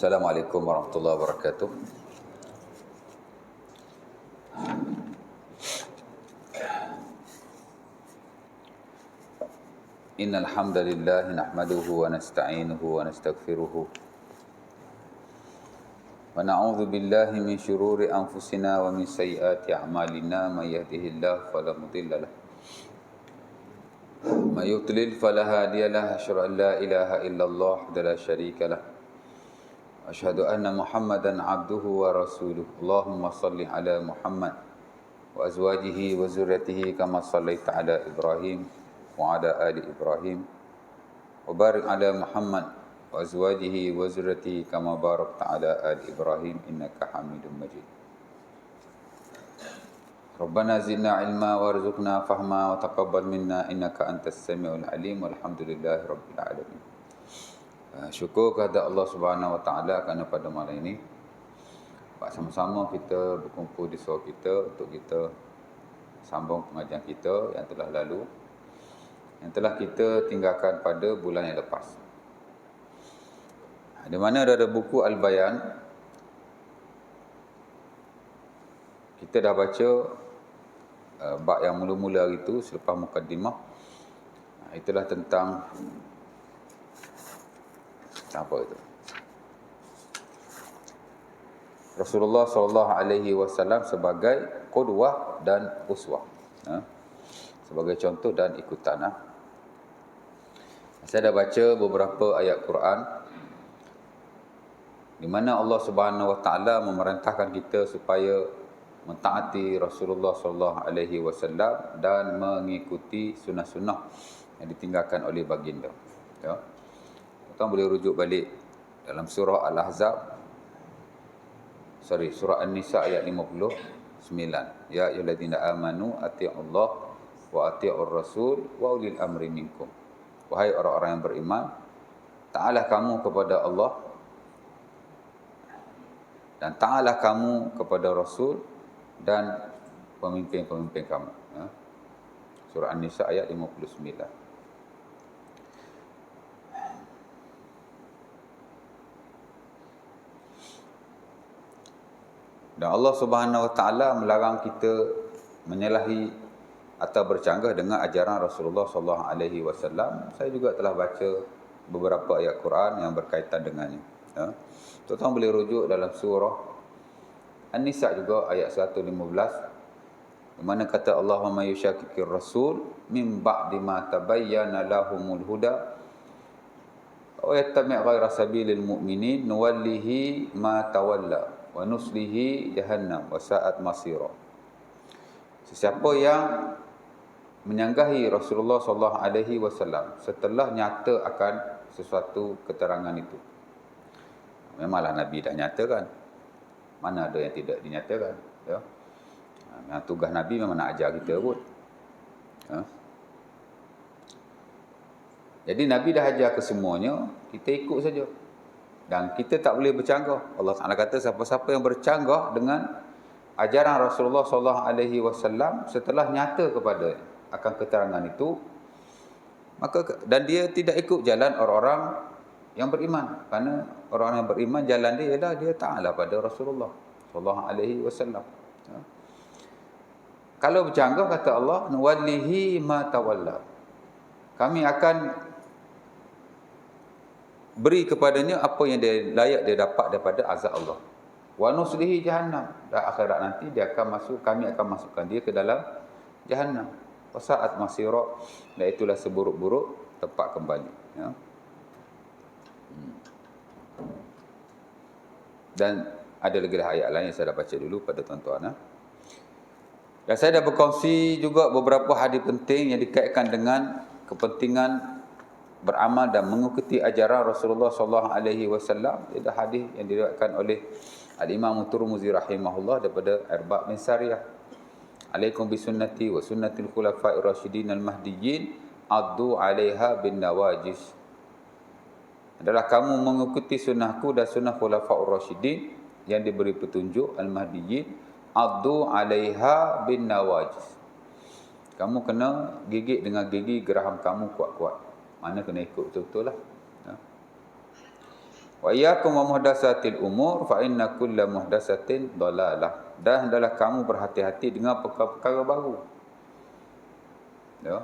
Assalamualaikum warahmatullahi wabarakatuh. Innal hamdalillah nahmaduhu wa nasta'inuhu wa nastaghfiruhu wa na'udzu billahi min shururi anfusina wa min sayyiati a'malina may yahdihillahu fala mudilla lahu wa may yudlil fala hadiya lahu asyhadu an la ilaha illallah wa la syarika lahu asyhadu anna Muhammadan abduhu wa rasuluh. Allahumma salli ala Muhammad wa azwajihi wa zurriyyatihi kama sallaita ala Ibrahim wa ala ali Ibrahim wa barik ala Muhammad wa azwajihi wa zurriyyatihi kama barakta ala ali Ibrahim innaka Hamidum Majid. Rabbana zidna ilma warzuqna fahma wa taqabbal minna innaka antas samiul alim walhamdulillahi rabbil alamin. Syukur kepada Allah Subhanahu Wa Taala kerana pada malam ini sama-sama kita berkumpul di surau kita untuk kita sambung pengajian kita yang telah lalu, yang telah kita tinggalkan pada bulan yang lepas. Di mana ada buku Al-Bayan, kita dah baca bab yang mula-mula hari itu selepas mukaddimah. Itulah tentang apa itu? Rasulullah SAW sebagai qudwah dan uswah, sebagai contoh dan ikutan. Saya dah baca beberapa ayat Quran di mana Allah Subhanahu Wa Taala memerintahkan kita supaya mentaati Rasulullah SAW dan mengikuti sunnah-sunnah yang ditinggalkan oleh baginda. Ya. Tuan boleh rujuk balik dalam surah Al-Ahzab, surah An-Nisa ayat 59. Ya ayyuhallazina amanu atii'ullah wa atii'ur rasul wa ulil amri minkum. Wahai orang-orang yang beriman, taatlah kamu kepada Allah dan taatlah kamu kepada Rasul dan pemimpin-pemimpin kamu. Ya. Surah An-Nisa ayat 59. Dan Allah Subhanahu Wa Taala melarang kita menyalahi atau bercanggah dengan ajaran Rasulullah SAW. Saya juga telah baca beberapa ayat Quran yang berkaitan dengannya. Ya. Tuan-tuan boleh rujuk dalam surah An-Nisa juga ayat 115. Di mana kata Allah, "Wa may yushaqiqir rasul min ba'di ma tabayyana lahumul huda wa yattabi' ghayra sabilil mu'minin nuwallihi ma tawalla wa nuslihi jahannam wa sa'at masira." Sesiapa yang menyanggahi Rasulullah SAW setelah nyata akan sesuatu keterangan itu. Memanglah Nabi dah nyatakan. Mana ada yang tidak dinyatakan, ya. Yang tugas Nabi memang nak ajar kita pun. Ya. Jadi Nabi dah ajar kesemuanya, kita ikut saja. Dan kita tak boleh bercanggah. Allah Taala kata siapa-siapa yang bercanggah dengan ajaran Rasulullah SAW setelah nyata kepada akan keterangan itu, maka dan dia tidak ikut jalan orang-orang yang beriman. Kerana orang yang beriman jalan dia ialah dia taatlah pada Rasulullah SAW. Ya. Kalau bercanggah kata Allah, nuwallihi ma tawalla. Kami akan beri kepadanya apa yang dia layak dia dapat daripada azab Allah. Wa nuslihi jahannam. Dan akhirat nanti kami akan masukkan dia ke dalam jahannam. Wa sa'at masira. Dan itulah seburuk-buruk tempat kembali. Ya. Dan ada lagi ayat lain yang saya dah baca dulu pada tuan-tuan. Dan saya dah berkongsi juga beberapa hadis penting yang dikaitkan dengan kepentingan beramal dan mengikuti ajaran Rasulullah SAW. Ada hadis yang diriwayatkan oleh Al-Imam Tirmizi rahimahullah daripada Irbad bin Sariyah. Alaikum bisunnati wa sunnatil khulafa'ir rasyidin al-mahdiyyin addu 'alaiha bin nawajis. Adalah kamu mengikuti sunnahku dan sunnah khulafa'ur rasyidin yang diberi petunjuk al-mahdiyyin addu 'alaiha bin nawajis. Kamu kena gigit dengan gigi geraham kamu kuat-kuat. Mana kena ikut betul-betul lah. Ya. Wa iyyakum wa muhdatsatil umur fa inna kulla muhdatsatin dhalalah. Dan hendaklah kamu berhati-hati dengan perkara-perkara baru. Ya.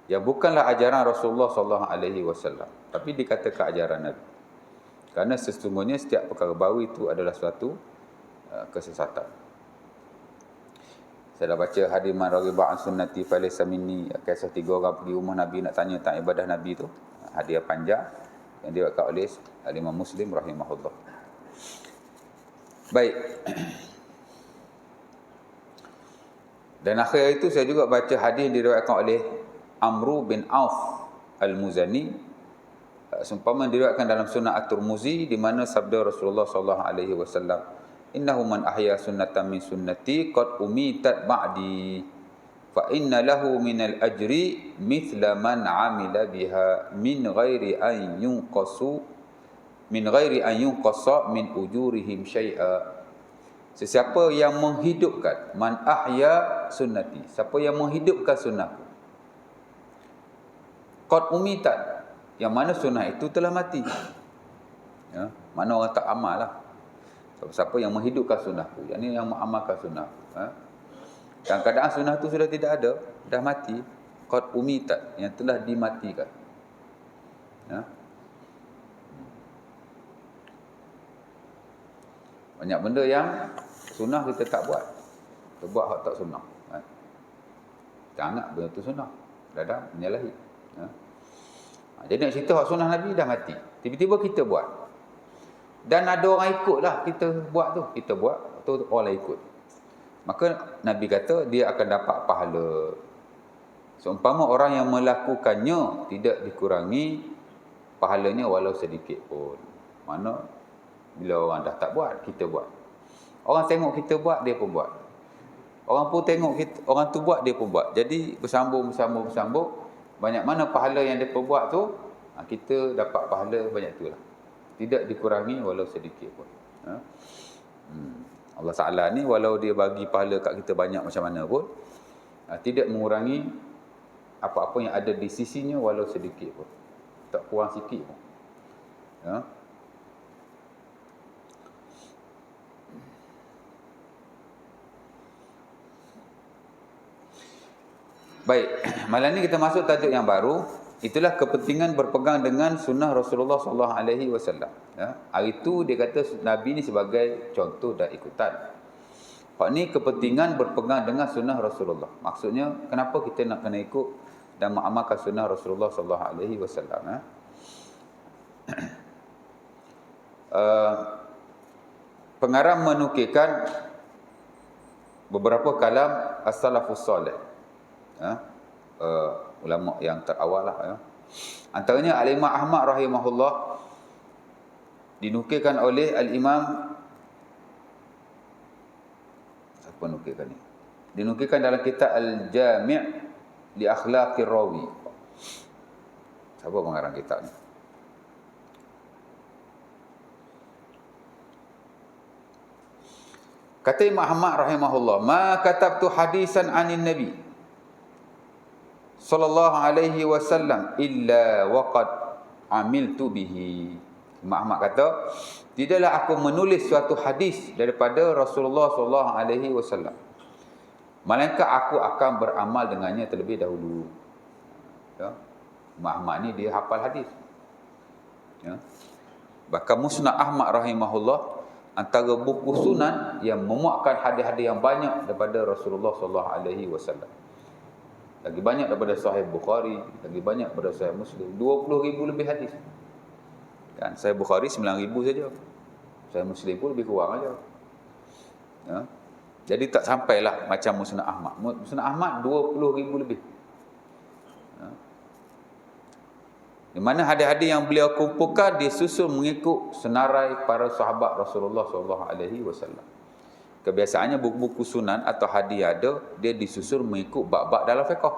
Ya, bukanlah ajaran Rasulullah sallallahu alaihi wasallam, tapi dikatakan ajaran Nabi. Kerana sesungguhnya setiap perkara baru itu adalah suatu kesesatan. Saya dah baca hadis man raghiba an sunnati falaysa minni, kisah 3 orang pergi rumah Nabi nak tanya tentang ibadah Nabi tu. Hadiah panjang yang diriwayatkan oleh Imam Muslim rahimahullah. Baik. Dan akhir itu saya juga baca hadis yang diriwayatkan oleh Amru bin Auf Al-Muzani, seumpama diriwayatkan dalam Sunnah At-Tirmizi, di mana sabda Rasulullah sallallahu alaihi wasallam, innahu man ahya sunnatan min sunnati qad umitat ba'di fa inna lahu minal ajri mithla man amila biha min ghairi an yunqasa min ujurihim syai'a. Sesiapa yang menghidupkan, man ahya sunnati, siapa yang menghidupkan sunnahku, qad umitat, yang mana sunnah itu telah mati. Ya, mana orang tak amal lah. Siapa yang menghidupkan sunnahku, yang ini yang mengamalkan sunnah. Dan keadaan sunnah itu sudah tidak ada, dah mati. Qad umitat, yang telah dimatikan. Ya. Banyak benda yang sunnah kita tak buat. Kita buat hak tak sunnah. Jangan benda tu sunnah. Dah menyalahi. Jadi nak cerita hak sunnah Nabi dah mati. Tiba-tiba kita buat. Dan ada orang ikut lah kita buat tu. Kita buat, tu orang ikut. Maka Nabi kata dia akan dapat pahala. Seumpama orang yang melakukannya tidak dikurangi pahalanya walau sedikit pun. Mana bila orang dah tak buat, kita buat. Orang tengok kita buat, dia pun buat. Orang pun tengok kita, orang tu buat, dia pun buat. Jadi bersambung. Banyak mana pahala yang dia buat tu, kita dapat pahala banyak tu lah. Tidak dikurangi walau sedikit pun. Allah Ta'ala ni walau dia bagi pahala kat kita banyak macam mana pun, tidak mengurangi apa-apa yang ada di sisinya walau sedikit pun. Tak kurang sikit pun. Ya. Baik, malam ni kita masuk tajuk yang baru. Itulah kepentingan berpegang dengan sunnah Rasulullah sallallahu alaihi wasallam. Ya, hari itu dia kata Nabi ni sebagai contoh dan ikutan. Hak ni kepentingan berpegang dengan sunnah Rasulullah. Maksudnya kenapa kita nak kena ikut dan mengamalkan sunnah Rasulullah sallallahu alaihi wasallam, ya? Pengarang menukilkan beberapa kalam as-salafus salih. Ya, ulama yang terawal lah, ya. Antaranya Al-Imam Ahmad rahimahullah dinukilkan oleh Al-Imam, siapa nukilkan ni? Dinukilkan dalam kitab Al-Jami' li Akhlaqir Rawi. Siapa pengarang kitab ni? Kata Imam Ahmad rahimahullah, ma katabtu hadisan anin Nabi sallallahu alaihi wasallam illa waqad amiltu bihi. Imam Ahmad kata, tidaklah aku menulis suatu hadis daripada Rasulullah sallallahu alaihi wasallam melainkan aku akan beramal dengannya terlebih dahulu. Ya. Imam Ahmad ni dia hafal hadis. Ya. Bahkan Musnad Ahmad rahimahullah antara buku sunan yang memuatkan hadis-hadis yang banyak daripada Rasulullah sallallahu alaihi wasallam. Lagi banyak daripada Sahih Bukhari, lagi banyak daripada Sahih Muslim. 20,000 lebih hadis. Kan Sahih Bukhari 9,000 saja. Sahih Muslim pun lebih kurang aja. Ya. Jadi tak sampailah macam Musnad Ahmad. Musnad Ahmad 20,000 lebih. Ya. Di mana hadis-hadis yang beliau kumpulkan disusun mengikut senarai para sahabat Rasulullah sallallahu alaihi wasallam. Kebiasaannya buku-buku sunan atau hadis ada, dia disusun mengikut bab-bab dalam fiqh.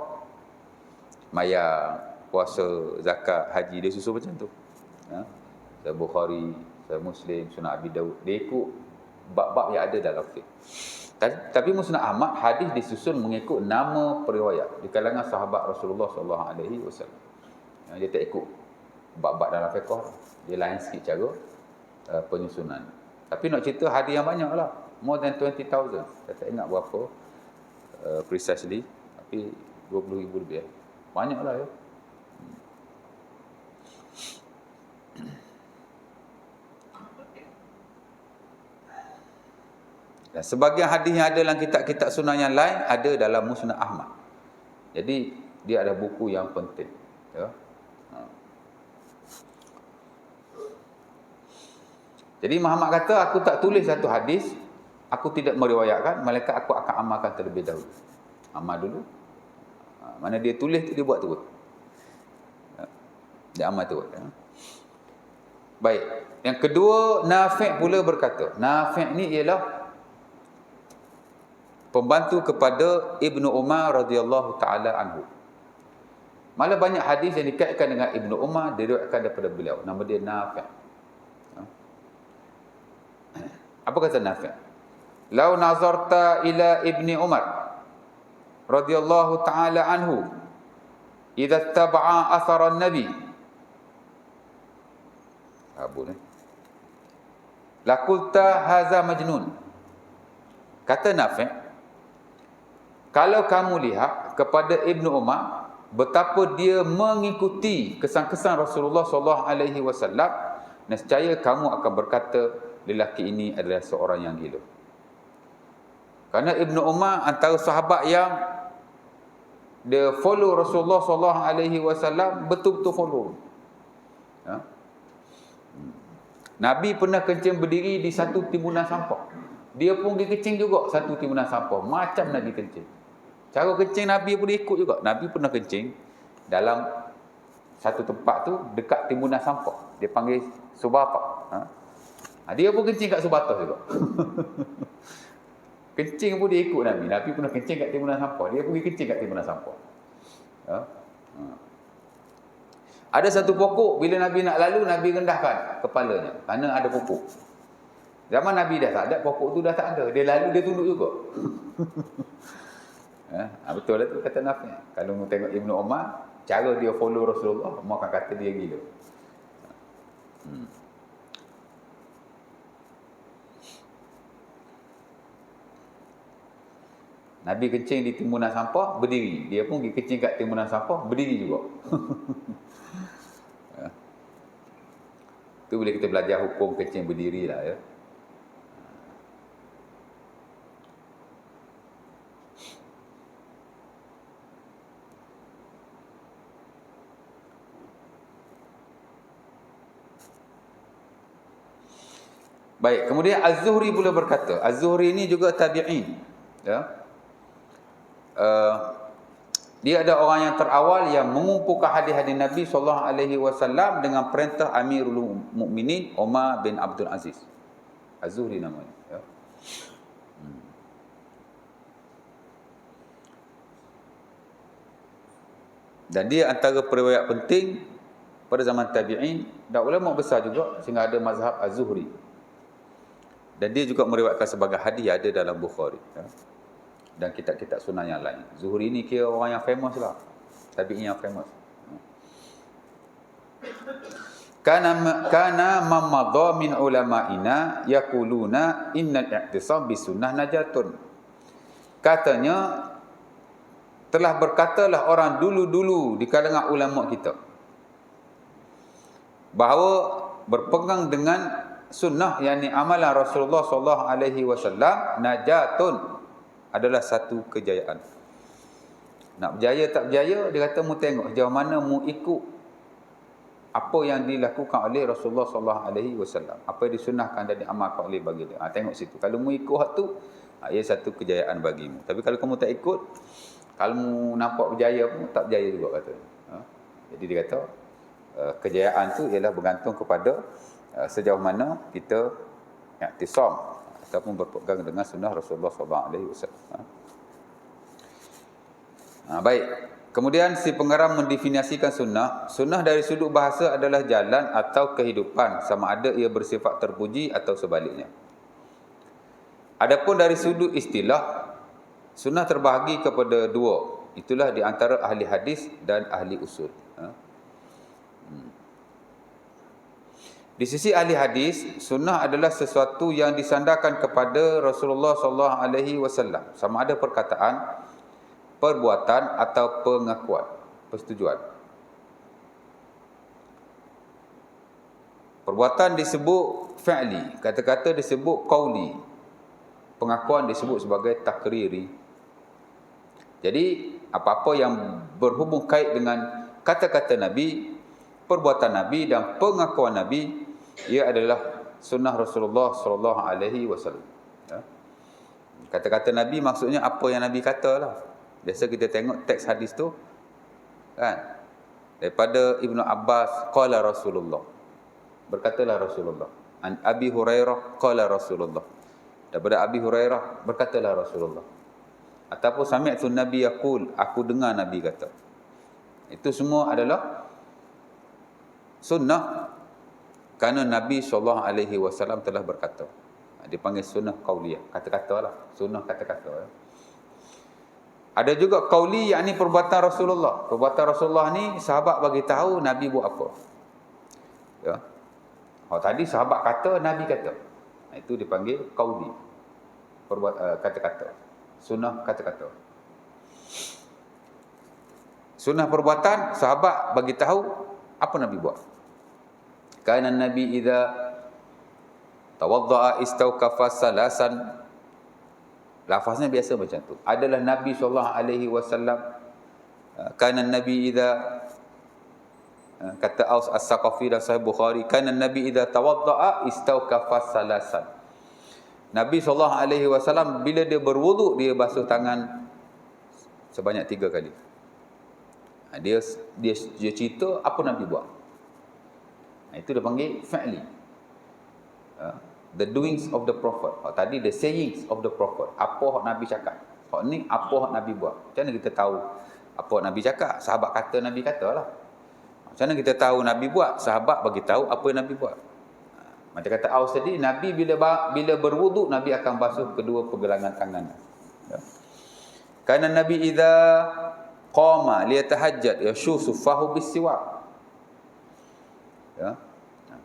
Mayang, puasa, zakat, haji, dia susun macam tu. Ya. Sahih Bukhari, Sahih Muslim, Sunan Abi Daud, dia ikut bab-bab yang ada dalam fiqh. Tapi Musnad Ahmad hadis disusun mengikut nama periwayat di kalangan sahabat Rasulullah sallallahu alaihi wasallam. Dia tak ikut bab-bab dalam fiqh. Dia lain sikit cara penyusunan. Tapi nak cerita hadis yang banyak lah. More than 20,000. Saya tak ingat berapa precisely. Tapi 20,000 lebih. Banyak lah ya. Dan sebahagian hadis yang ada dalam kitab-kitab sunnah yang lain ada dalam Musnad Ahmad. Jadi dia ada buku yang penting. Ya. Jadi Muhammad kata, aku tak tulis satu hadis, aku tidak meriwayatkan, melainkan aku akan amalkan terlebih dahulu. Amal dulu. Mana dia tulis tu dia buat terus. Dia amal terus. Ya. Baik. Yang kedua, Nafi' pula berkata. Nafi' ni ialah pembantu kepada Ibnu Umar radhiyallahu taala anhu. Malah banyak hadis yang dikaitkan dengan Ibnu Umar diriwayatkan daripada beliau. Nama dia Nafi'. Apa kata Nafi'? Lau nazarta ila Ibni Umar radhiyallahu taala anhu idza taba'a athara an-nabi. Abu ni. Laqulta hadza majnun. Kata Nafi', kalau kamu lihat kepada Ibnu Umar betapa dia mengikuti kesan-kesan Rasulullah SAW, nescaya kamu akan berkata lelaki ini adalah seorang yang gila. Karena Ibnu Umar antara sahabat yang dia follow Rasulullah SAW, betul-betul follow. Ya. Nabi pernah kencing berdiri di satu timbunan sampah. Dia pun pergi kencing juga satu timbunan sampah. Macam Nabi kencing. Cara kencing Nabi pun dia ikut juga. Nabi pernah kencing dalam satu tempat tu dekat timbunan sampah. Dia panggil subata. Dia pun kencing kat subata juga. Kencing pun dia ikut Nabi. Nabi pernah kencing kat timbunan sampah. Dia pergi kencing kat timbunan sampah. Ada satu pokok, bila Nabi nak lalu, Nabi rendahkan kepalanya. Kerana ada pokok. Zaman Nabi dah tak ada, pokok tu dah tak ada. Dia lalu, dia tunduk juga. Betul lah tu kata Nafi'. Kalau mu tengok Ibnu Umar, cara dia follow Rasulullah, mu akan kata dia gila. Nabi kencing di timbunan sampah, berdiri. Dia pun pergi kencing kat timbunan sampah, berdiri juga. Itu boleh kita belajar hukum kencing berdiri lah ya. Baik, kemudian Az-Zuhri pula berkata. Az-Zuhri ini juga tabi'in. Ya. Dia ada orang yang terawal yang mengumpulkan hadis-hadis Nabi SAW dengan perintah Amirul Mukminin Umar bin Abdul Aziz. Az-Zuhri namanya. Ya. Dan dia antara periwayat penting pada zaman tabi'in dan ulama besar juga sehingga ada mazhab Az-Zuhri. Dan dia juga meriwayatkan sebagai hadis ada dalam Bukhari. Ya. Dan kitab-kitab sunnah yang lain. Zuhri ni kira orang yang famous lah. Tabi'in yang famous. Kana mamadha min ulama'ina yaquluna innal i'tisam bisunnah najatun. Katanya, telah berkatalah orang dulu-dulu di kalangan ulama kita bahawa berpegang dengan sunnah, yakni amalan Rasulullah SAW, najatun, adalah satu kejayaan. Nak berjaya tak berjaya, dia kata mu tengok sejauh mana mu ikut apa yang dilakukan oleh Rasulullah SAW, apa yang disunnahkan dan diamalkan oleh bagi dia. Tengok situ. Kalau mu ikut hak tu, ia satu kejayaan bagimu. Tapi kalau kamu tak ikut, kalau mu nampak berjaya pun tak berjaya juga kata. Jadi dia kata kejayaan tu ialah bergantung kepada sejauh mana kita i'tisam ataupun berpegang dengan sunnah Rasulullah SAW. Baik. Kemudian si pengarang mendefinisikan sunnah. Sunnah dari sudut bahasa adalah jalan atau kehidupan, sama ada ia bersifat terpuji atau sebaliknya. Adapun dari sudut istilah, sunnah terbahagi kepada dua. Itulah di antara ahli hadis dan ahli usul. Di sisi ahli hadis, sunnah adalah sesuatu yang disandarkan kepada Rasulullah sallallahu alaihi wasallam, sama ada perkataan, perbuatan atau pengakuan, persetujuan. Perbuatan disebut fi'li, kata-kata disebut qauli, pengakuan disebut sebagai takriri. Jadi apa-apa yang berhubung kait dengan kata-kata Nabi, perbuatan Nabi dan pengakuan Nabi, ia adalah sunnah Rasulullah sallallahu alaihi wasallam. Ya. Kata-kata Nabi maksudnya apa yang Nabi katalah. Biasa kita tengok teks hadis tu kan. Daripada Ibnu Abbas qala Rasulullah. Berkatalah Rasulullah. An Abi Hurairah qala Rasulullah. Daripada Abi Hurairah berkatalah Rasulullah. Ataupun sami'tu Nabi yaqul, aku dengar Nabi kata. Itu semua adalah sunnah kerana Nabi SAW telah berkata. Dipanggil sunnah qauliyah, kata-kata lah, sunnah kata-kata. Ada juga qauli, yakni perbuatan Rasulullah. Perbuatan Rasulullah ni sahabat bagi tahu Nabi buat apa. Ya. Tadi sahabat kata, Nabi kata. Itu dipanggil qauli. Kata-kata. Sunnah kata-kata. Sunnah perbuatan, sahabat bagi tahu apa Nabi buat. Kana Nabi idza tawaddaa istawqafa salasan. Lafaznya biasa macam tu. Adalah Nabi sallallahu alaihi wasallam, kana Nabi idza, kata Aus As-Saqafi dalam Sahih Bukhari, kana Nabi idza tawaddaa istawqafa salasan. Nabi sallallahu alaihi wasallam bila dia berwuduk, dia basuh tangan sebanyak 3 kali. Dia cerita apa Nabi buat. Itu dia panggil fa'li. The doings of the prophet. Tadi the sayings of the prophet. Apa hak Nabi cakap. Hak ni apa hak Nabi buat. Macam mana kita tahu apa hak Nabi cakap? Sahabat kata, Nabi kata lah. Macam mana kita tahu Nabi buat? Sahabat bagi tahu apa yang Nabi buat. Macam kata Aus tadi, Nabi bila berwuduk, Nabi akan basuh kedua pergelangan tangan. Ya. Kerana Nabi idza qama liyatahajjad yashushu fahu bisiwak. Ya.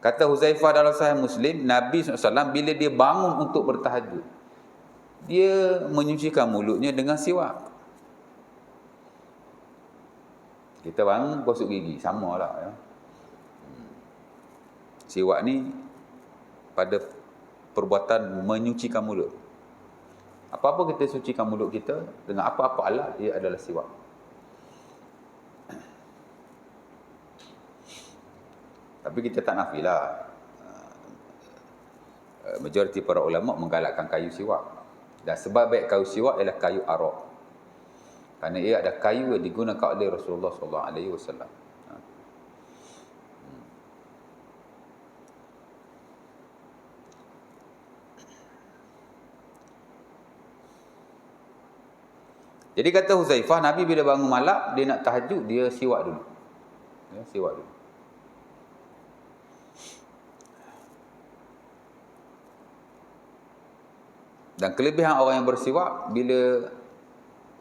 Kata Huzaifah dalam Sahih Muslim, Nabi SAW bila dia bangun untuk bertahajud, dia menyucikan mulutnya dengan siwak. Kita bangun gosok gigi, samalah ya. Siwak ni pada perbuatan menyucikan mulut. Apa-apa kita sucikan mulut kita dengan apa-apa alat, dia adalah siwak. Tapi kita tak nafilah. Majoriti para ulama menggalakkan kayu siwak. Dan sebaik-baik kayu siwak ialah kayu arak. Kerana ia ada kayu yang digunakan oleh Rasulullah SAW. Jadi kata Huzaifah, Nabi bila bangun malam, dia nak tahajud, dia siwak dulu. Ya, siwak dulu. Dan kelebihan orang yang bersiwak, bila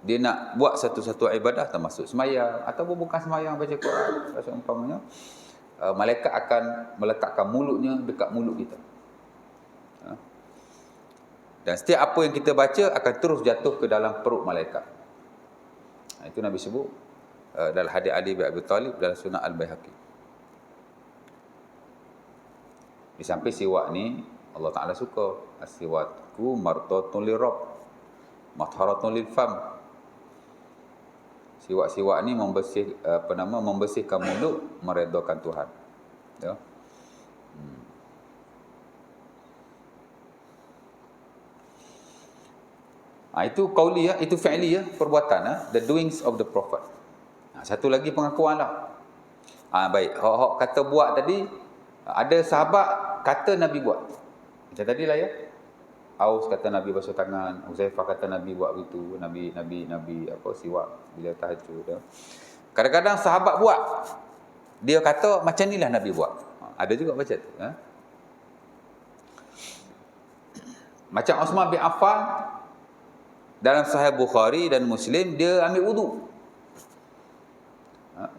dia nak buat satu-satu ibadah, termasuk semayang ataupun bukan semayang, baca Quran, umpamanya, malaikat akan meletakkan mulutnya dekat mulut kita. Dan setiap apa yang kita baca akan terus jatuh ke dalam perut malaikat. Itu Nabi sebut dalam hadis Ali bin Abi Talib dalam Sunan Al-Baihaqi. Di samping siwak ni, Allah Ta'ala suka. As-siwakku martatun lirabb, matharatun lil fam. Siwak-siwak ni membersihkan mulut, meredakan Tuhan. Ya. Itu qauli ya, itu fi'li ya, perbuatan the doings of the prophet. Satu lagi pengakuan lah. Baik, hak kata buat tadi, ada sahabat kata Nabi buat. Macam tadilah ya. Aus kata Nabi basuh tangan, Huzaifah kata Nabi buat begitu, Nabi siwak bila tahajud. Ya. Kadang-kadang sahabat buat. Dia kata macam inilah Nabi buat. Ada juga macam tu, ha? Macam Uthman bin Affan dalam Sahih Bukhari dan Muslim, dia ambil wuduk.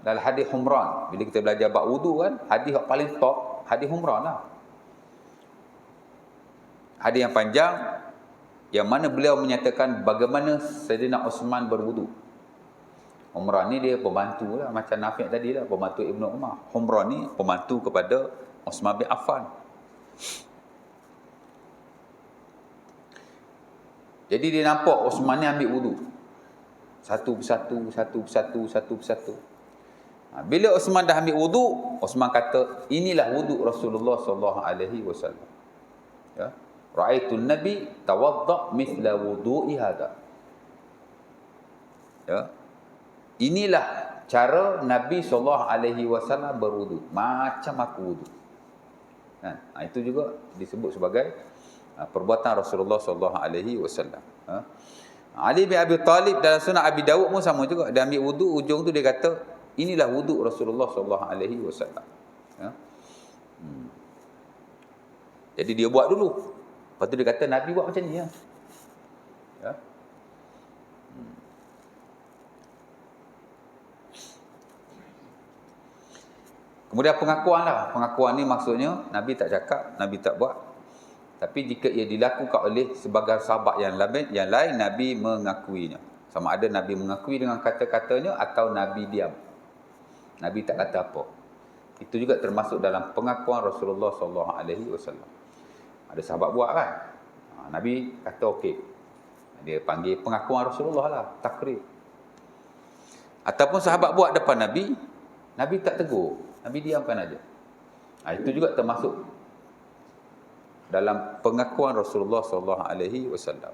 Dalam hadis Humran, bila kita belajar bab wudu kan, hadis yang paling top hadis Humran lah. Hadis yang panjang yang mana beliau menyatakan bagaimana Sayyidina Osman berwudu. Humran ni dia pembantu lah, macam Nafi' tadi lah, pembantu Ibnu Umar. Humran ni pembantu kepada Osman bin Affan. Jadi dia nampak Osman ni ambil wudu. Satu persatu. Bila Osman dah ambil wudu, Osman kata, inilah wudu Rasulullah sallallahu alaihi wasallam. Ya. Ra'aitun Nabi tawadda mithla wudu'i hada. Ya. Inilah cara Nabi sallallahu alaihi wasallam berwudu, macam aku wudu. Itu juga disebut sebagai perbuatan Rasulullah sallallahu alaihi wasallam. Ali bin Abi Talib dalam Sunan Abi Dawud pun sama juga. Dia ambil wudu, ujung tu dia kata, inilah wudu Rasulullah sallallahu alaihi wasallam. Jadi dia buat dulu. Lepas tu dia kata Nabi buat macam ni ya. Kemudian pengakuan lah. Pengakuan ni maksudnya Nabi tak cakap, Nabi tak buat. Tapi jika ia dilakukan oleh sebagian sahabat yang lain, Nabi mengakuinya. Sama ada Nabi mengakui dengan kata-katanya atau Nabi diam. Nabi tak kata apa. Itu juga termasuk dalam pengakuan Rasulullah sallallahu alaihi wasallam. Ada sahabat buat kan? Nabi kata okey. Dia panggil pengakuan Rasulullah lah, takrir. Ataupun sahabat buat depan Nabi, Nabi tak tegur. Nabi diamkan aja. Itu juga termasuk dalam pengakuan Rasulullah sallallahu alaihi wasallam.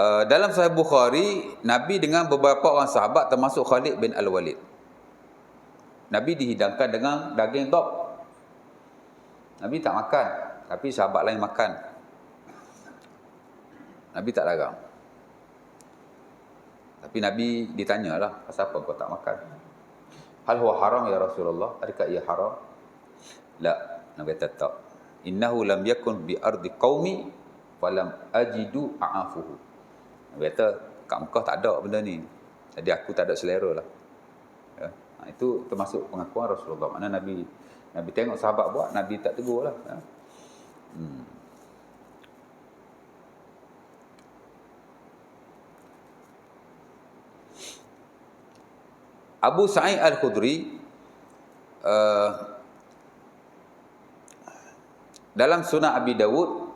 Dalam Sahih Bukhari, Nabi dengan beberapa orang sahabat termasuk Khalid bin Al-Walid, Nabi dihidangkan dengan daging dab. Nabi tak makan, tapi sahabat lain makan. Nabi tak larang. Tapi Nabi ditanyalah, pasal apa kau tak makan? Hal huwa haram ya Rasulullah? Adakah ia haram? La, Nabi kata tak. Innahu lam yakun bi ardi qaumi falam ajidu a'afuhu. Nabi kata, kat Mekah tak ada benda ni. Jadi aku tak ada selera lah. Ya. Itu termasuk pengakuan Rasulullah. Mana Nabi tengok sahabat buat, Nabi tak tegur lah. Ya. Abu Sa'id Al-Khudri dalam Sunan Abi Dawud,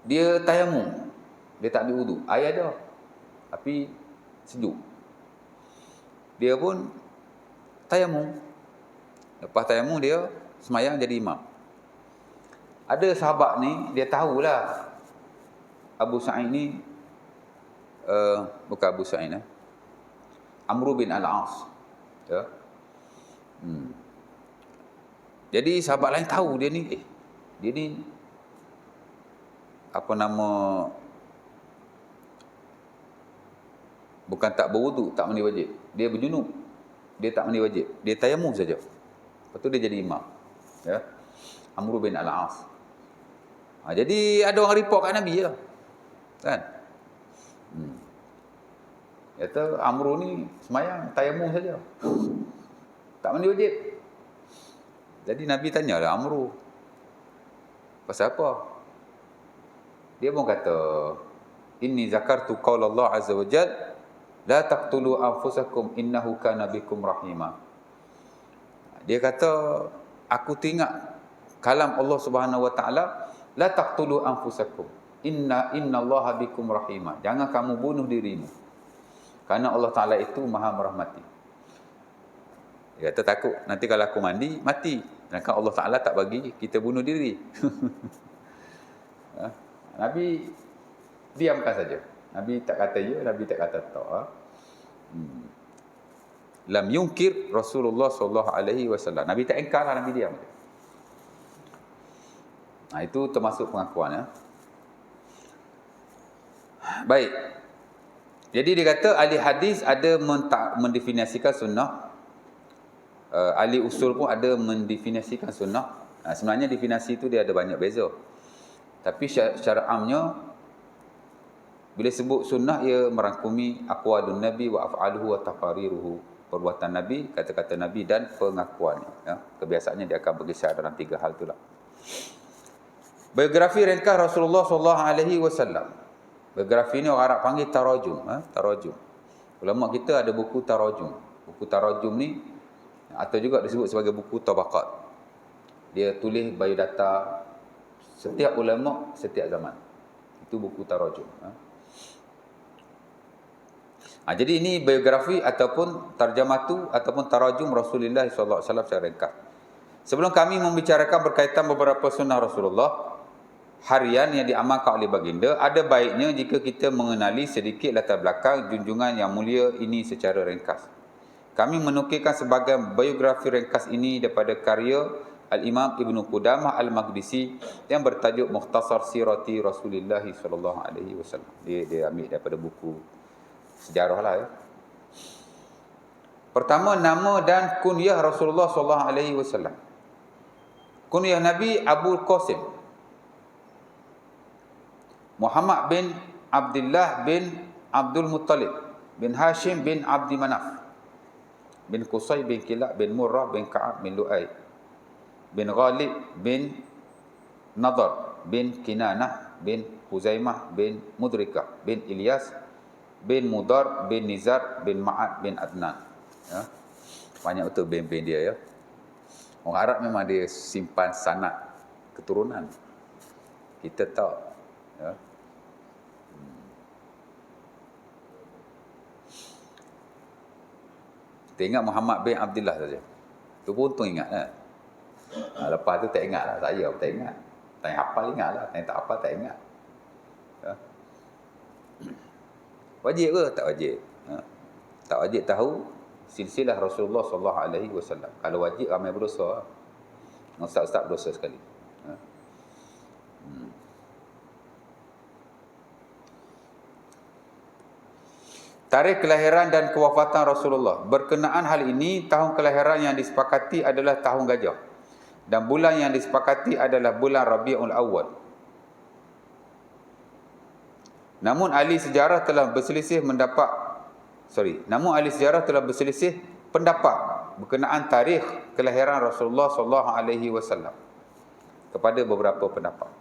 dia tayamum. Dia tak ambil wudu. Air ada, tapi sejuk. Dia pun tayamum. Lepas tayamum dia semayang jadi imam. Ada sahabat ni, dia tahulah Abu Sa'id ni bukan Abu Sa'id Amr bin Al-As. Ya. Jadi sahabat lain tahu dia ni apa nama, bukan tak berwudu, tak mandi wajib. Dia berjunub. Dia tak mandi wajib. Dia tayamum saja. Lepas tu dia jadi imam. Ya. Amr bin Al-As. Jadi ada orang report kat Nabi lah. Kan? Kata Amru ni semayang tayamum saja, tak mandi wajib. Jadi Nabi tanyalah Amru, pasal apa? Dia pun kata, inni zakartu qaula Allah azza wa jal, la taqtulu anfusakum innahu kana bikum rahima. Dia kata, aku teringat kalam Allah Subhanahu wa taala, la taqtulu anfusakum innallaha bikum rahima. Jangan kamu bunuh dirimu, kerana Allah Ta'ala itu maha merahmati. Dia kata takut nanti kalau aku mandi, mati. Sedangkan Allah Ta'ala tak bagi kita bunuh diri. Nabi diamkan saja. Nabi tak kata ya, Nabi tak kata tak. Lam yungkir Rasulullah sallallahu alaihi wasallam. Nabi tak ingkar, Nabi diam. Itu termasuk pengakuan. Baik. Jadi dia kata ahli hadis ada mendefinisikan sunnah, ahli usul pun ada mendefinisikan sunnah. Sebenarnya definisi itu dia ada banyak beza. Tapi secara amnya, bila sebut sunnah, ia merangkumi aqwalun Nabi wa af'aluhu wa taqariruhu. Perbuatan Nabi, kata-kata Nabi dan pengakuannya. Ya. Kebiasaannya dia akan berkisar dalam 3 hal itulah. Biografi ringkas Rasulullah SAW. Biografi ini orang Arab panggil tarajum. Tarajum. Ulama kita ada buku tarajum. Buku tarajum ni, atau juga disebut sebagai buku tabaqat. Dia tulis biodata setiap ulama, setiap zaman. Itu buku tarajum. Jadi ini biografi ataupun tarjamatu ataupun tarajum Rasulullah SAW secara ringkas. Sebelum kami membicarakan berkaitan beberapa sunnah Rasulullah harian yang diamalkan oleh baginda, ada baiknya jika kita mengenali sedikit latar belakang junjungan yang mulia ini secara ringkas. Kami menukilkan sebagian biografi ringkas ini daripada karya Al-Imam Ibn Qudamah Al-Maqdisi yang bertajuk Mukhtasar Sirati Rasulullah SAW. Dia ambil daripada buku sejarah lah ya. Pertama, nama dan kunyah Rasulullah SAW. Kunyah Nabi Abu Qasim, Muhammad bin Abdullah bin Abdul Muttalib bin Hashim bin Abdi Manaf bin Qusay bin Kilab bin Murrah bin Ka'ab bin Lu'ay bin Ghalib bin Nadar bin Kinanah bin Huzaimah bin Mudrikah bin Ilyas bin Mudar bin Nizar bin Ma'ad bin Adnan. Ya. Banyak betul bin-bin dia ya. Orang Arab memang dia simpan sanad keturunan. Kita tahu. Ya. Kita ingat Muhammad bin Abdullah saja. Itu pun untung ingat kan. Lepas tu tak ingat lah. Saya pun tak ingat. Tak hafal ingat lah. Tak hafal tak ingat. Ya. Wajib ke? Tak wajib. Tak wajib tahu silsilah Rasulullah SAW. Kalau wajib, ramai berdosa. Ustaz-ustaz berdosa sekali. Tarikh kelahiran dan kewafatan Rasulullah. Berkenaan hal ini, tahun kelahiran yang disepakati adalah tahun gajah. Dan bulan yang disepakati adalah bulan Rabiul Awal. Namun ahli sejarah telah berselisih pendapat berkenaan tarikh kelahiran Rasulullah SAW kepada beberapa pendapat.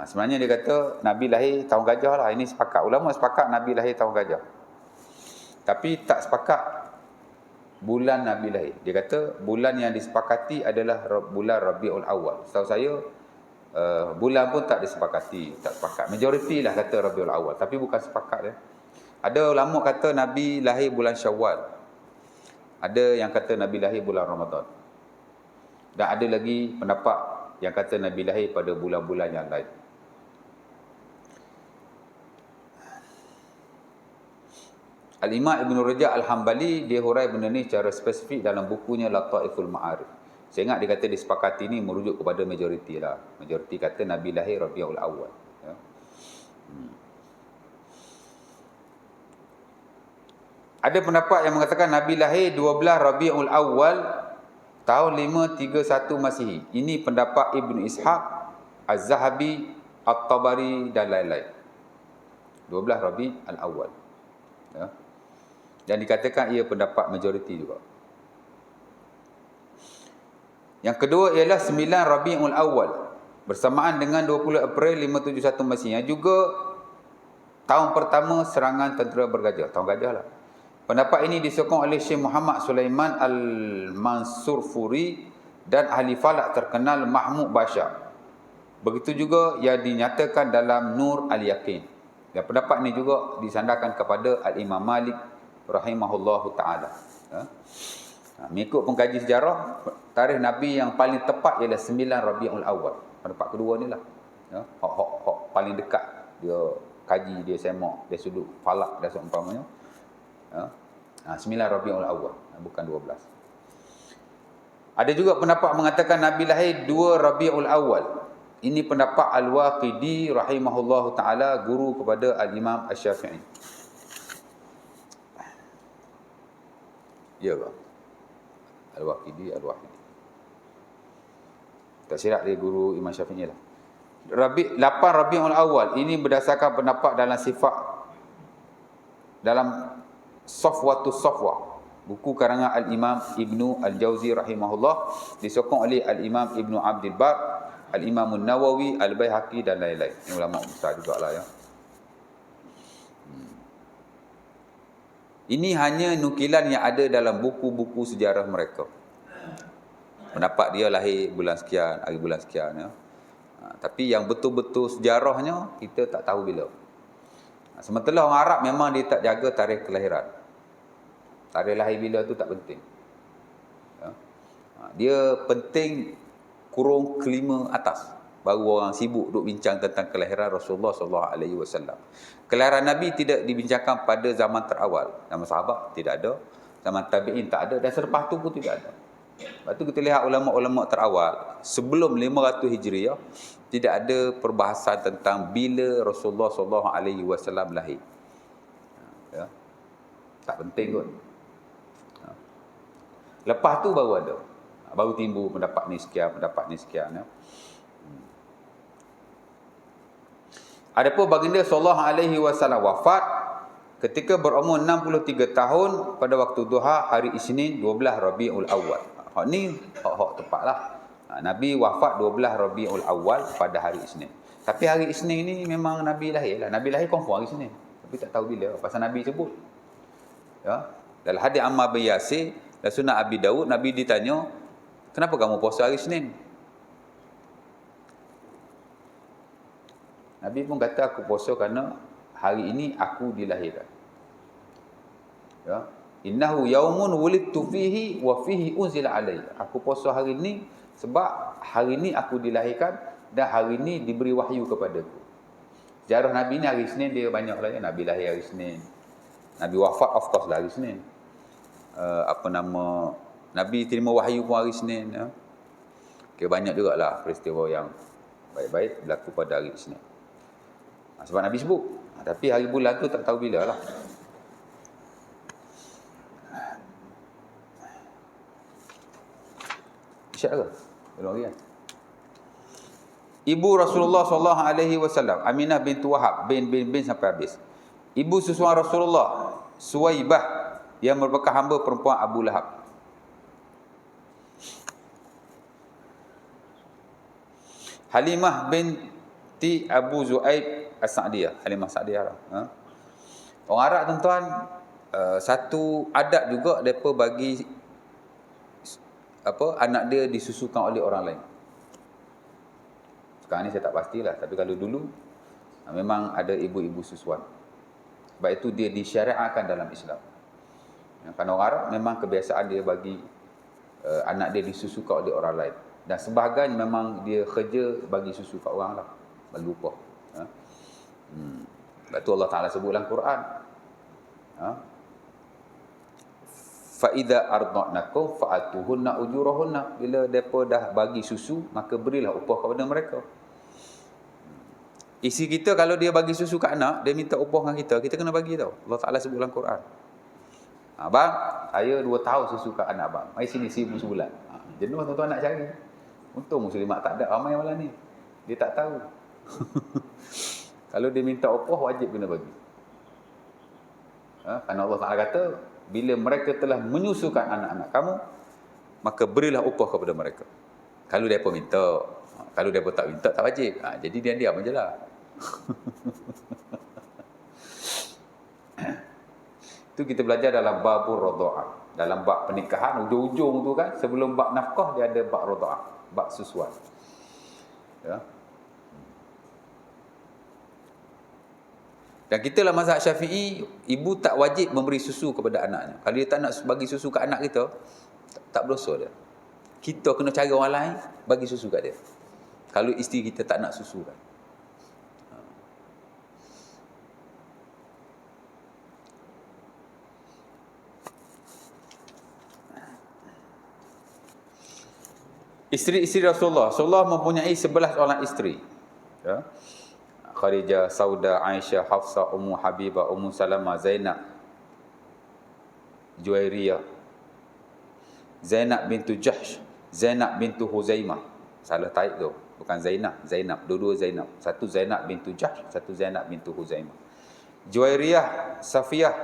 Sebenarnya dia kata Nabi lahir tahun gajah lah. Ini sepakat. Ulama sepakat Nabi lahir tahun gajah. Tapi tak sepakat bulan Nabi lahir. Dia kata bulan yang disepakati adalah bulan Rabiul Awal. Setahu saya bulan pun tak disepakati, tak sepakat. Majoriti lah kata Rabiul Awal, tapi bukan sepakat ya. Ada ulama kata Nabi lahir bulan Syawal. Ada yang kata Nabi lahir bulan Ramadan. Dan ada lagi pendapat yang kata Nabi lahir pada bulan-bulan yang lain. Al-Imam Ibn Rajab Al-Hambali dia hurai benda ni secara spesifik dalam bukunya Lataiful Ma'arif. Saya ingat dia kata disepakati ni merujuk kepada majoriti lah. Majoriti kata Nabi lahir Rabiul Awal. Ya. Ada pendapat yang mengatakan Nabi lahir 12 Rabiul Awal tahun 531 Masihi. Ini pendapat Ibn Ishaq, Az-Zahabi, At-Tabari dan lain-lain. 12 Rabiul Awal. Ya. Dan dikatakan ia pendapat majoriti juga. Yang kedua ialah 9 Rabiul Awal bersamaan dengan 20 April 571 Masihi. Yang juga tahun pertama serangan tentera bergajah, tahun gajah lah. Pendapat ini disokong oleh Syekh Muhammad Sulaiman Al-Mansurfuri dan ahli falak terkenal Mahmud Bashar. Begitu juga yang dinyatakan dalam Nur Al-Yaqin. Dan pendapat ini juga disandarkan kepada Al-Imam Malik rahimahullahu ta'ala. Mengikut pengkaji sejarah, tarikh Nabi yang paling tepat ialah 9 Rabiul Awal. Pendapat kedua ni lah. Hak paling dekat. Dia kaji, dia semak, dia sudut falak dan seumpamanya. 9 Rabiul Awal, bukan 12. Ada juga pendapat mengatakan Nabi lahir 2 Rabiul Awal. Ini pendapat Al-Waqidi rahimahullahu ta'ala, guru kepada Al-Imam Asy-Syafi'i. Ya ke? Al-Waqidi. Tak silap dia guru Imam Syafi'i lah. 8 Rabiul Awal ini berdasarkan pendapat dalam sifat dalam Safwatus Safwa, buku karangan Al-Imam Ibnu Al-Jauzi rahimahullah, disokong oleh Al-Imam Ibnu Abdul Bar, Al-Imam An-Nawawi, Al-Baihaqi dan lain-lain. Ini ulama besar jugalah ya. Ini hanya nukilan yang ada dalam buku-buku sejarah mereka. Pendapat dia lahir bulan sekian, hari bulan sekian ya. Tapi yang betul-betul sejarahnya kita tak tahu bila. Sementara orang Arab memang dia tak jaga tarikh kelahiran. Tarikh lahir bila tu tak penting. Ya. Dia penting kurung kelima atas. Baru orang sibuk duk bincang tentang kelahiran Rasulullah SAW. Kelahiran Nabi tidak dibincangkan pada zaman terawal. Zaman sahabat tidak ada. Zaman tabi'in tak ada. Dan selepas tu pun tidak ada. Lepas tu kita lihat ulama-ulama terawal, sebelum 500 Hijriah, tidak ada perbahasan tentang bila Rasulullah SAW lahir. Ya. Tak penting kot. Lepas tu baru ada. Baru timbul pendapat ni sekian, pendapat ni sekian. Ya. Adapun baginda sallallahu alaihi wasallam wafat ketika berumur 63 tahun pada waktu duha hari Isnin 12 Rabiul Awal. Hak ni hak tepatlah. Nabi wafat 12 Rabiul Awal pada hari Isnin. Tapi hari Isnin ni memang Nabi lahir lah. Nabi lahir confirm hari Isnin. Tapi tak tahu bila. Pasal Nabi sebut. Ya. Dalam hadis Ammar bin Yasir dan Sunan Abi Daud, Nabi ditanya, kenapa kamu puasa hari Isnin? Nabi pun kata, aku puasa kerana hari ini aku dilahirkan. Ya. Innahu yaumun wulidtu fihi wa fihi unzila alayya. Aku puasa hari ini sebab hari ini aku dilahirkan dan hari ini diberi wahyu kepadaku. Sejarah Nabi ni hari Isnin dia banyak lah ya. Nabi lahir hari Isnin. Nabi wafat of course lah hari Isnin. Nabi terima wahyu pun hari Isnin ya. Okay, banyak jugalah peristiwa yang baik-baik berlaku pada hari Isnin. Sebab Nabi sebut. Tapi hari bulan tu tak tahu bila lah. Isyak ke? Belum lagi kan? Ibu Rasulullah SAW, Aminah bintu Wahab, bin sampai habis. Ibu susuan Rasulullah, Suwaibah, yang merupakan hamba perempuan Abu Lahab. Halimah binti Abu Zu'aib As-Sa'diyah. Halimah Sa'diyah lah. Orang Arab tuan-tuan, satu adat juga mereka bagi anak dia disusukan oleh orang lain. Sekarang ni saya tak pastilah, tapi kalau dulu memang ada ibu-ibu susuan. Sebab itu dia disyariatkan dalam Islam. Kerana orang Arab memang kebiasaan dia bagi anak dia disusukan oleh orang lain. Dan sebahagian memang dia kerja bagi susu kat orang lah, bagi upah. Sebab tu Allah Ta'ala sebut dalam Quran. Fa'idha arda'nakum fa'atuhunna ujurahunna. Bila mereka dah bagi susu, maka berilah upah kepada mereka. Isi kita kalau dia bagi susu kat anak, dia minta upah dengan kita kena bagi tau. Allah Ta'ala sebut dalam Quran. Abang, saya 2 tahun susu kat anak abang. Mari sini 1,000 sebulan. Jenuh tuan-tuan nak cari. Untung muslimat tak ada ramai malam ni. Dia tak tahu. Kalau dia minta upah, wajib kena bagi. Kerana Allah Ta'ala kata, bila mereka telah menyusukan anak-anak kamu, maka berilah upah kepada mereka. Kalau mereka minta. Kalau mereka tak minta, tak wajib. Jadi dia diam je lah. Itu kita belajar dalam babur radha'ah. Dalam bab pernikahan, ujung-ujung tu kan, sebelum bab nafkah, dia ada bab radha'ah. Bab susuan. Ya. Dan kita lah mazhab Syafi'i, ibu tak wajib memberi susu kepada anaknya. Kalau dia tak nak bagi susu ke anak kita, tak berdosa dia. Kita kena cari orang lain bagi susu kat dia. Kalau isteri kita tak nak susu kan. Isteri-isteri Rasulullah mempunyai 11 orang isteri. Ya. Khadijah, Saudah, Aisyah, Hafsah, Ummu Habibah, Ummu Salamah, Zainab, Juwairiyah, Zainab bintu Jahsh, Zainab bintu Huzaimah. Salah taib tu. bukan Zainab. Zainab, dua-dua Zainab. Satu Zainab bintu Jahsh, satu Zainab bintu Huzaimah. Juwairiyah, Safiyah,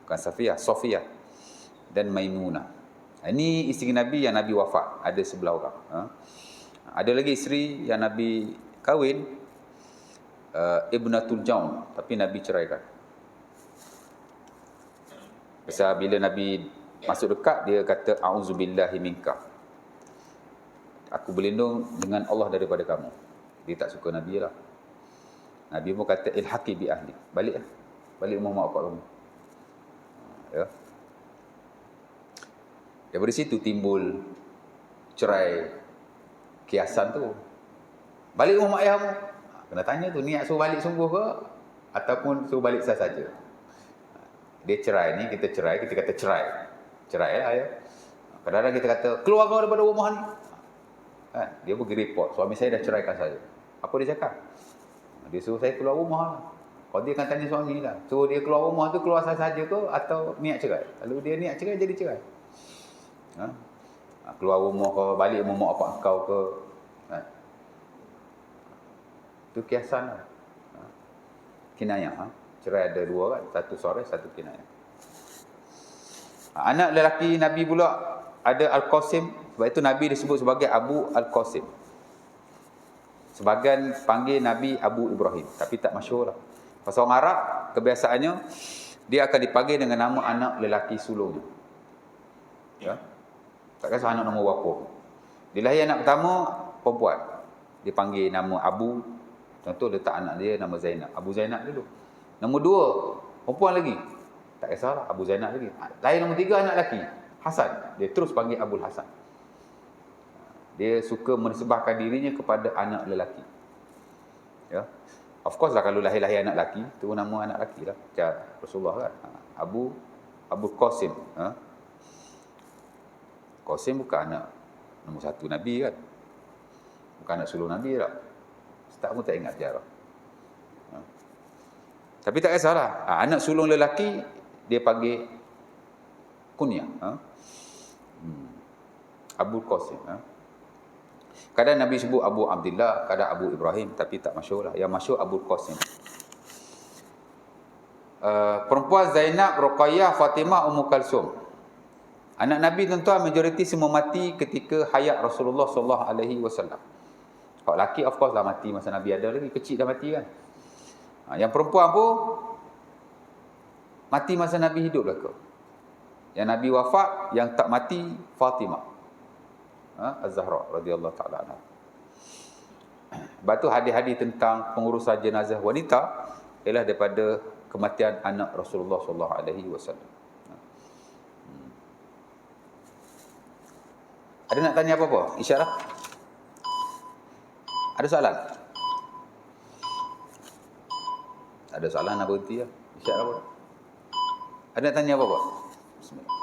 bukan Safiyah, Sofiyah, dan Maimunah. Ini isteri Nabi yang Nabi wafat, ada 11 orang. Ada lagi isteri yang Nabi kahwin, Ibnatul Jaun, tapi Nabi ceraikan. Pasal bila Nabi masuk dekat, dia kata a'udzubillahi minka, aku berlindung dengan Allah daripada kamu. Dia tak suka Nabi lah. Nabi pun kata ilhaqi bi ahli, balik lah, balik rumah mak bapak kamu. Ya. Daripada situ timbul cerai kiasan tu. Balik rumah mak ayah kamu. Kena tanya tu, niat suruh balik sungguh ke ataupun suruh balik sahaja. Dia cerai ni, kita cerai, kita kata cerai. Cerai lah ya. Kadang-kadang kita kata keluar kau daripada rumah ni. Dia pergi report, suami saya dah ceraikan saya. Apa dia cakap? Dia suruh saya keluar rumah lah. Kalau dia akan tanya suami lah, suruh dia keluar rumah tu keluar sahaja ke atau niat cerai? Kalau dia niat cerai, jadi cerai. Keluar rumah ke, balik rumah mak bapak kau ke. Itu kiasan lah. Kinayah. Cerai ada dua kan, satu sorry, satu kinayah. Anak lelaki Nabi pula ada Al-Qasim. Sebab itu Nabi disebut sebagai Abu Al-Qasim. Sebagian panggil Nabi Abu Ibrahim, tapi tak masyhur lah. Pasal orang Arab, kebiasaannya dia akan dipanggil dengan nama anak lelaki sulung. Ya. Tak kisah anak nombor berapa. Dia lahir anak pertama, perempuan. Dia panggil nama Abu. Contoh letak anak dia nama Zainab. Abu Zainab dulu. Nombor dua, perempuan lagi. Tak kisahlah, Abu Zainab lagi. Lahir nombor tiga, anak lelaki, Hasan. Dia terus panggil Abul Hasan. Dia suka menisbahkan dirinya kepada anak lelaki. Ya. Of course lah kalau lahir-lahir anak lelaki, tu nama anak lelaki lah. Macam Rasulullah kan. Abu Qasim. Qasim bukan anak nombor satu Nabi kan. Bukan anak sulung Nabi tak. Ustaz pun tak ingat sejarah. Tapi tak kisahlah. Anak sulung lelaki, dia panggil kunyah. Abu Qasim. Kadang Nabi sebut Abu Abdullah, kadang Abu Ibrahim, tapi tak masyhur lah. Yang masyhur Abu Qasim. Perempuan Zainab, Ruqayyah, Fatimah, Ummu Kalsum. Anak Nabi tuan-tuan majoriti semua mati ketika hayat Rasulullah sallallahu alaihi wasallam. Kalau lelaki of course lah mati masa Nabi ada lagi, kecil dah mati kan. Yang perempuan pun mati masa Nabi hidup lah ke. Yang Nabi wafat, yang tak mati Fatimah Az-Zahra radhiyallahu ta'ala anha. Sebab tu hadis-hadis tentang pengurusan jenazah wanita ialah daripada kematian anak Rasulullah sallallahu alaihi wasallam. Ada nak tanya apa-apa? Isyarat? Ada soalan? Ada soalan nak berhenti lah. Isyarat apa? Ada nak tanya apa-apa? Bismillah.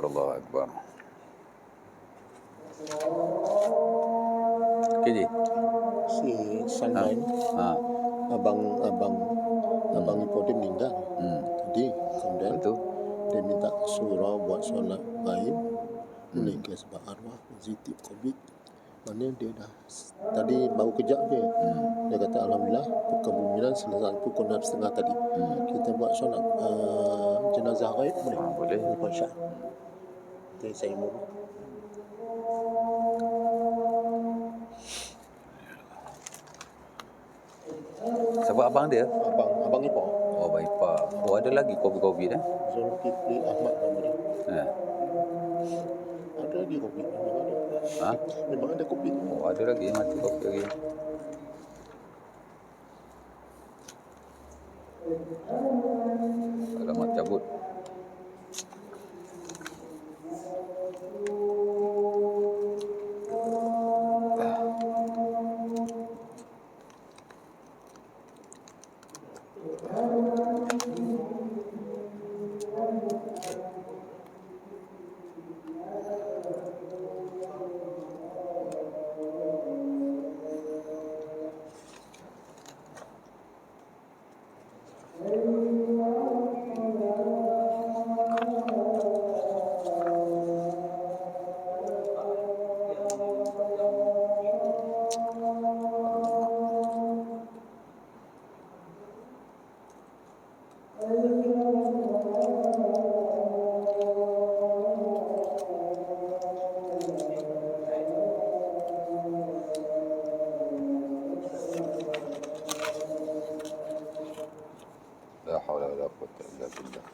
Allahu Akbar. Okey je. Si Salman, abang ipar dia meninggal. Jadi kemudian Betul. dia minta surah buat solat gaib meninggal sebab arwah positif COVID. Mana dia dah tadi baru kejap je. Dia kata alhamdulillah pukul 9 selesai pukul 6.30 tadi. Kita buat solat jenazah gaib boleh? Boleh. Masya. Jadi saya mau Sebab abang dia? abang ipar. Oh, abang ipar. Oh, ada lagi COVID-COVID Zulkifli Ahmad nama dia. lagi COVID, memang ada. Ha? Memang ada COVID. Oh, ada lagi mati kopi lagi. Alamak, cabut. La haula wala quwwata illa billah.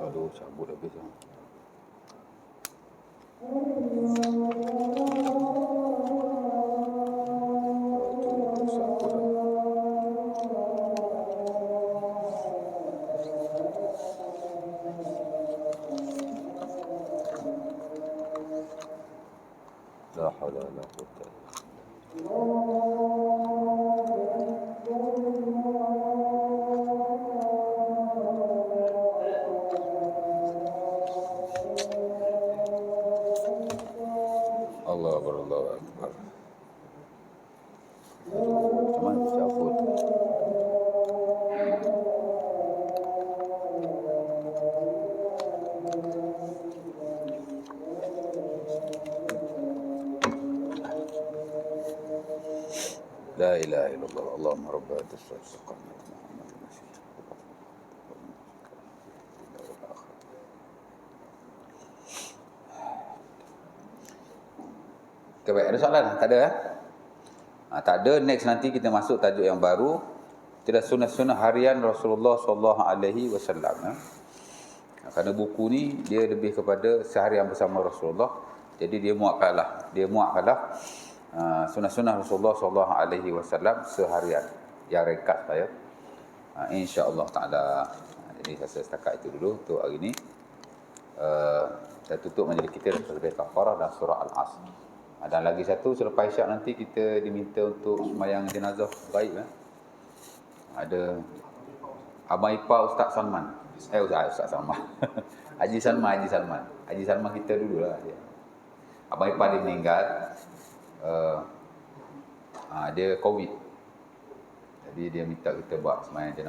Aduh, cabut habis dah. Aduh, cabut dah. La haula wala quwwata illa billah. Allah Akbar, Allah Akbar. Aduh, macam mana dia cabut? La ilaha illallah, Allahumma rabba hadis as-saqam Muhammad Masih. Okay, baik. Ada soalan? Tak ada? Tak ada. Next nanti kita masuk tajuk yang baru. Tidak sunnah-sunnah harian Rasulullah SAW. Kerana buku ni dia lebih kepada seharian bersama Rasulullah. Jadi dia muakkalah. Sunnah-sunnah Rasulullah SAW seharian. Yang ringkas saya. InsyaAllah ta'ala. Jadi saya setakat itu dulu untuk hari ini. Saya tutup majlis kita dengan kafarah dan surah Al-Asr. Dan lagi satu, selepas isyak nanti kita diminta untuk sembahyang jenazah gaib. Ada Abang Ipar Ustaz Salman. Ustaz Salman. Haji Salman kita dululah dia. Abang Ipar dia meninggal. Dia COVID. Jadi dia minta kita buat sembahyang jenazah.